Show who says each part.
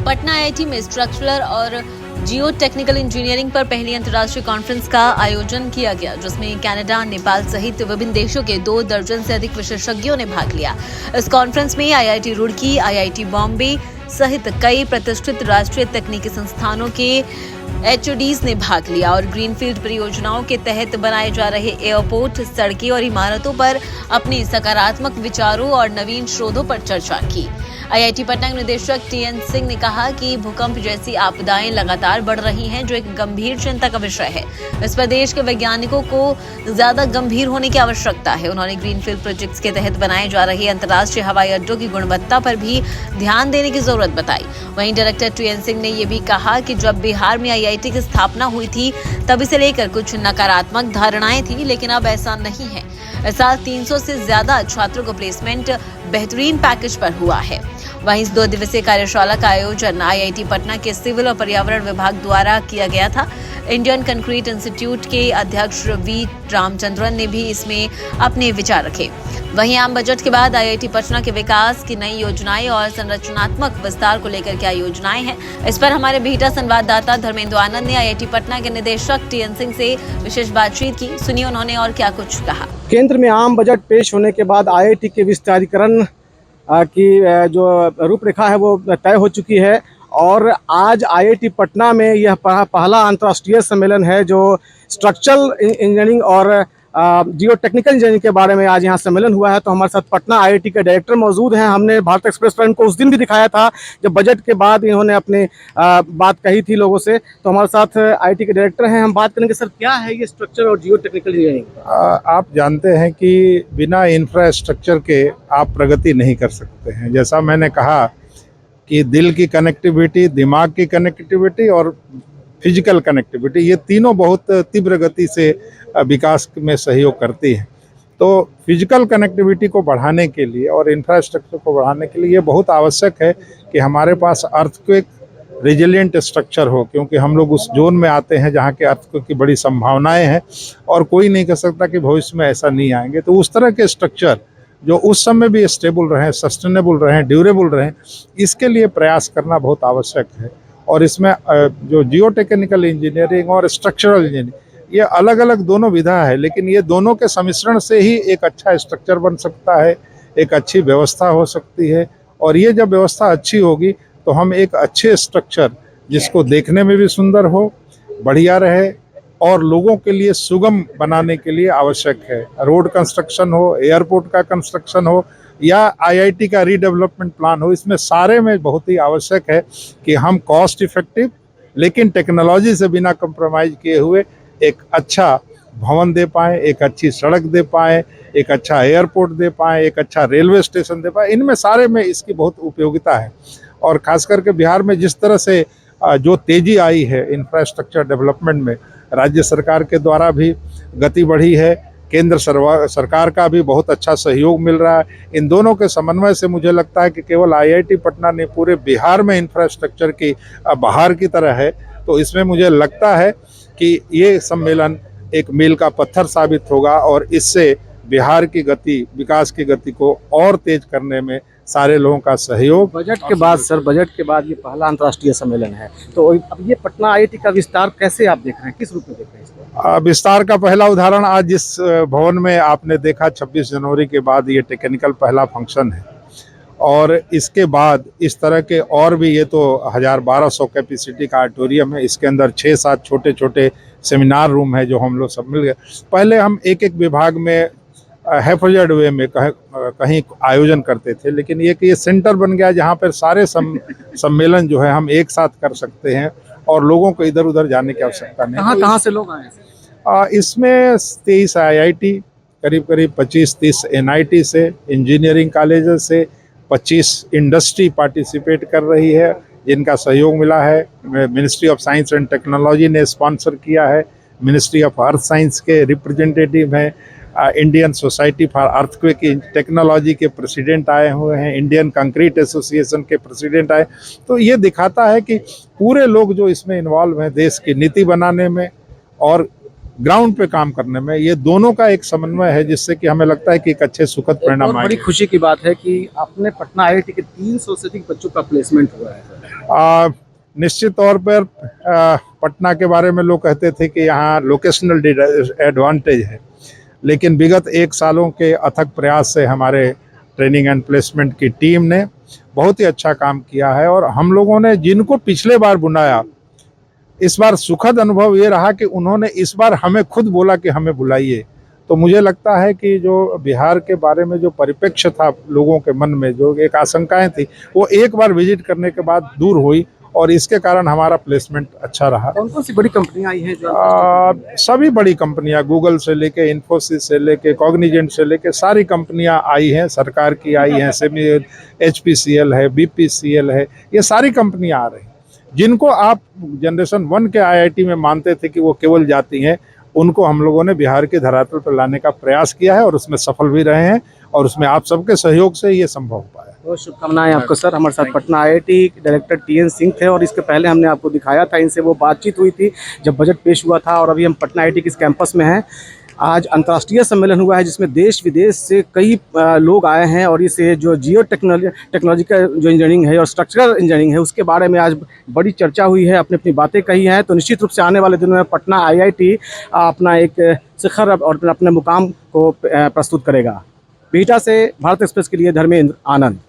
Speaker 1: Patna IIT में structural और जियो technical engineering पर पहली अंतर्राष्ट्रीय कॉन्फ्रेंस का आयोजन किया गया, जिसमें कनाडा, नेपाल सहित विभिन्न देशों के 2 दर्जन से अधिक विशेषज्ञों ने भाग लिया। इस कॉन्फ्रेंस में आईआईटी रुड़की, आईआईटी बॉम्बे सहित कई प्रतिष्ठित राष्ट्रीय तकनीकी संस्थानों के एचओडीज ने भाग लिया और ग्रीनफील्ड परियोजनाओं के तहत बनाए जा रहे एयरपोर्ट, सड़कें और इमारतों पर अपने सकारात्मक विचारों और नवीन शोधों पर चर्चा की। आईआईटी पटना के निदेशक टीएन सिंह ने कहा कि भूकंप जैसी आपदाएं लगातार बढ़ रही हैं, जो एक गंभीर चिंता का विषय है। इस पर देश के वैज्ञानिकों को ज्यादा गंभीर होने की आवश्यकता है। उन्होंने ग्रीनफील्ड प्रोजेक्ट्स के तहत बनाए जा रहे अंतर्राष्ट्रीय हवाई अड्डों की गुणवत्ता पर भी ध्यान देने की जरूरत बताई। वहीं डायरेक्टर टीएन सिंह ने यह भी कहा कि जब बिहार में आईआईटी की स्थापना हुई थी, तब इसे लेकर कुछ नकारात्मक धारणाएं थी, लेकिन अब ऐसा नहीं है। इस साल 300 से ज्यादा छात्रों को प्लेसमेंट बेहतरीन पैकेज पर हुआ है। वहीं इस 2 दिवसीय कार्यशाला का आयोजन आईआईटी पटना के सिविल और पर्यावरण विभाग द्वारा किया गया था। इंडियन कंक्रीट इंस्टीट्यूट के अध्यक्ष वी रामचंद्रन ने भी इसमें अपने विचार रखे। वहीं आम बजट के बाद आईआईटी पटना के विकास की नई योजनाएं और संरचनात्मक विस्तार को लेकर क्या योजनाएं हैं, इस पर हमारे बिहटा संवाददाता धर्मेंद्र आनंद ने आईआईटी पटना के निदेशक टीएन सिंह से विशेष बातचीत की। सुनिए उन्होंने और क्या कुछ कहा।
Speaker 2: केंद्र में आम बजट पेश होने के बाद आईआईटी के विस्तारीकरण की जो रूपरेखा है वो तय हो चुकी है और आज आईआईटी पटना में यह पहला अंतर्राष्ट्रीय सम्मेलन है जो स्ट्रक्चरल इंजीनियरिंग और जियो टेक्निकल इंजीनियरिंग के बारे में आज यहाँ सम्मेलन हुआ है। तो हमारे साथ पटना आईआईटी के डायरेक्टर मौजूद हैं। हमने भारत एक्सप्रेस ट्रेन को उस दिन भी दिखाया था जब बजट के बाद इन्होंने अपने बात कही थी लोगों से। तो हमारे साथ आईआईटी के डायरेक्टर हैं। हम बात करेंगे सर, क्या है ये स्ट्रक्चर और जियो टेक्निकल इंजीनियरिंग?
Speaker 3: आप जानते हैं कि बिना इंफ्रास्ट्रक्चर के आप प्रगति नहीं कर सकते हैं। जैसा मैंने कहा कि दिल की कनेक्टिविटी, दिमाग की कनेक्टिविटी और फिजिकल कनेक्टिविटी, ये तीनों बहुत तीव्र गति से विकास में सहयोग करती है। तो फिजिकल कनेक्टिविटी को बढ़ाने के लिए और इंफ्रास्ट्रक्चर को बढ़ाने के लिए ये बहुत आवश्यक है कि हमारे पास अर्थक्वेक रेजिलिएंट स्ट्रक्चर हो, क्योंकि हम लोग उस जोन में आते हैं जहाँ के अर्थक्वेक की बड़ी संभावनाएं हैं और कोई नहीं कह सकता कि भविष्य में ऐसा नहीं आएंगे। तो उस तरह के स्ट्रक्चर जो उस समय भी स्टेबल रहें, सस्टेनेबल रहें, ड्यूरेबल रहें, इसके लिए प्रयास करना बहुत आवश्यक है। और इसमें जो जियो टेक्निकल इंजीनियरिंग और स्ट्रक्चरल इंजीनियरिंग, ये अलग अलग दोनों विधा है, लेकिन ये दोनों के सम्मिश्रण से ही एक अच्छा स्ट्रक्चर बन सकता है, एक अच्छी व्यवस्था हो सकती है। और ये जब व्यवस्था अच्छी होगी तो हम एक अच्छे स्ट्रक्चर जिसको देखने में भी सुंदर हो, बढ़िया रहे और लोगों के लिए सुगम बनाने के लिए आवश्यक है। रोड कंस्ट्रक्शन हो, एयरपोर्ट का कंस्ट्रक्शन हो या आईआईटी का रीडेवलपमेंट प्लान हो, इसमें सारे में बहुत ही आवश्यक है कि हम कॉस्ट इफेक्टिव लेकिन टेक्नोलॉजी से बिना कंप्रोमाइज किए हुए एक अच्छा भवन दे पाएँ, एक अच्छी सड़क दे पाएँ, एक अच्छा एयरपोर्ट दे पाएँ, एक अच्छा रेलवे स्टेशन दे पाएँ। इनमें सारे में इसकी बहुत उपयोगिता है। और ख़ास करके बिहार में जिस तरह से जो तेज़ी आई है इंफ्रास्ट्रक्चर डेवलपमेंट में, राज्य सरकार के द्वारा भी गति बढ़ी है, केंद्र सरकार का भी बहुत अच्छा सहयोग मिल रहा है। इन दोनों के समन्वय से मुझे लगता है कि केवल आईआईटी पटना ने पूरे बिहार में इंफ्रास्ट्रक्चर की बहार की तरह है। तो इसमें मुझे लगता है कि ये सम्मेलन एक मील का पत्थर साबित होगा और इससे बिहार की गति, विकास की गति को और तेज करने में सारे लोगों का सहयोग।
Speaker 2: बजट के बाद सर, बजट के बाद ये पहला अंतर्राष्ट्रीय सम्मेलन है, तो अब ये पटना आईआईटी का विस्तार कैसे आप देख रहे हैं, किस रूप में देख रहे हैं इसको?
Speaker 3: विस्तार का पहला उदाहरण आज जिस भवन में आपने देखा, 26 जनवरी के बाद ये टेक्निकल पहला फंक्शन है। और इसके बाद इस तरह के और भी, ये तो 1200 कैपेसिटी का ऑडिटोरियम है, इसके अंदर 6-7 छोटे छोटे सेमिनार रूम है जो हम लोग सब मिल गए। पहले हम एक एक विभाग में हैफर्ड वे में कहीं आयोजन करते थे, लेकिन ये सेंटर बन गया जहाँ पर सारे सम्मेलन जो है हम एक साथ कर सकते हैं और लोगों को इधर उधर जाने की आवश्यकता नहीं।
Speaker 2: कहाँ से लोग आए?
Speaker 3: इसमें 23 आईआईटी, करीब 25-30 एनआईटी से, इंजीनियरिंग कॉलेज से 25 इंडस्ट्री पार्टिसिपेट कर रही है, जिनका सहयोग मिला है। Ministry of science and technology ने स्पॉन्सर किया है, मिनिस्ट्री ऑफ अर्थ साइंस के रिप्रेजेंटेटिव हैं, Indian society for earthquake technology के प्रेसिडेंट आए हुए हैं, इंडियन कंक्रीट एसोसिएशन के प्रेसिडेंट आए। तो ये दिखाता है कि पूरे लोग जो इसमें इन्वॉल्व हैं देश की नीति बनाने में और ग्राउंड पे काम करने में, ये दोनों का एक समन्वय है जिससे कि हमें लगता है कि एक अच्छे सुखद
Speaker 2: और
Speaker 3: परिणाम
Speaker 2: बड़ी
Speaker 3: आएंगे।
Speaker 2: खुशी की बात है कि अपने पटना आईआईटी के 300 से अधिक बच्चों का प्लेसमेंट हुआ है।
Speaker 3: निश्चित तौर पर पटना के बारे में लोग कहते थे कि यहाँ लोकेशनल एडवांटेज है, लेकिन विगत 1 सालों के अथक प्रयास से हमारे ट्रेनिंग एंड प्लेसमेंट की टीम ने बहुत ही अच्छा काम किया है। और हम लोगों ने जिनको पिछले बार बुलाया, इस बार सुखद अनुभव ये रहा कि उन्होंने इस बार हमें खुद बोला कि हमें बुलाइए। तो मुझे लगता है कि जो बिहार के बारे में जो परिप्रेक्ष्य था लोगों के मन में, जो एक आशंकाएं थी, वो एक बार विजिट करने के बाद दूर हुई और इसके कारण हमारा प्लेसमेंट अच्छा रहा।
Speaker 2: कौन कौन सी बड़ी कंपनियां आई हैं जो
Speaker 3: सभी बड़ी कंपनियां, गूगल से लेके इन्फोसिस से लेके कॉग्निजेंट से लेके सारी कंपनियां आई हैं, सरकार की आई हैं, सेमी HPCL है, BPCL है, ये सारी कंपनियां आ रही हैं। जिनको आप जनरेशन 1 के IIT में मानते थे कि वो केवल जाती हैं, उनको हम लोगों ने बिहार के धरातल पर लाने का प्रयास किया है और उसमें सफल भी रहे हैं और उसमें आप सबके सहयोग से ये संभव हो पाया।
Speaker 2: बहुत शुभकामनाएं आपको सर। हमारे साथ Patna IIT director TN Singh थे और इसके पहले हमने आपको दिखाया था, इनसे वो बातचीत हुई थी जब बजट पेश हुआ था। और अभी हम पटना आईआईटी के इस कैंपस में हैं। आज अंतर्राष्ट्रीय सम्मेलन हुआ है जिसमें देश विदेश से कई लोग आए हैं और इस जो जियो टेक्नोलॉजी का जो इंजीनियरिंग है और स्ट्रक्चरल इंजीनियरिंग है उसके बारे में आज बड़ी चर्चा हुई है, अपनी अपनी बातें कही हैं। तो निश्चित रूप से आने वाले दिनों में पटना आईआईटी अपना एक शिखर और अपने मुकाम को प्रस्तुत करेगा। बिहटा से भारत एक्सप्रेस के लिए धर्मेंद्र आनंद।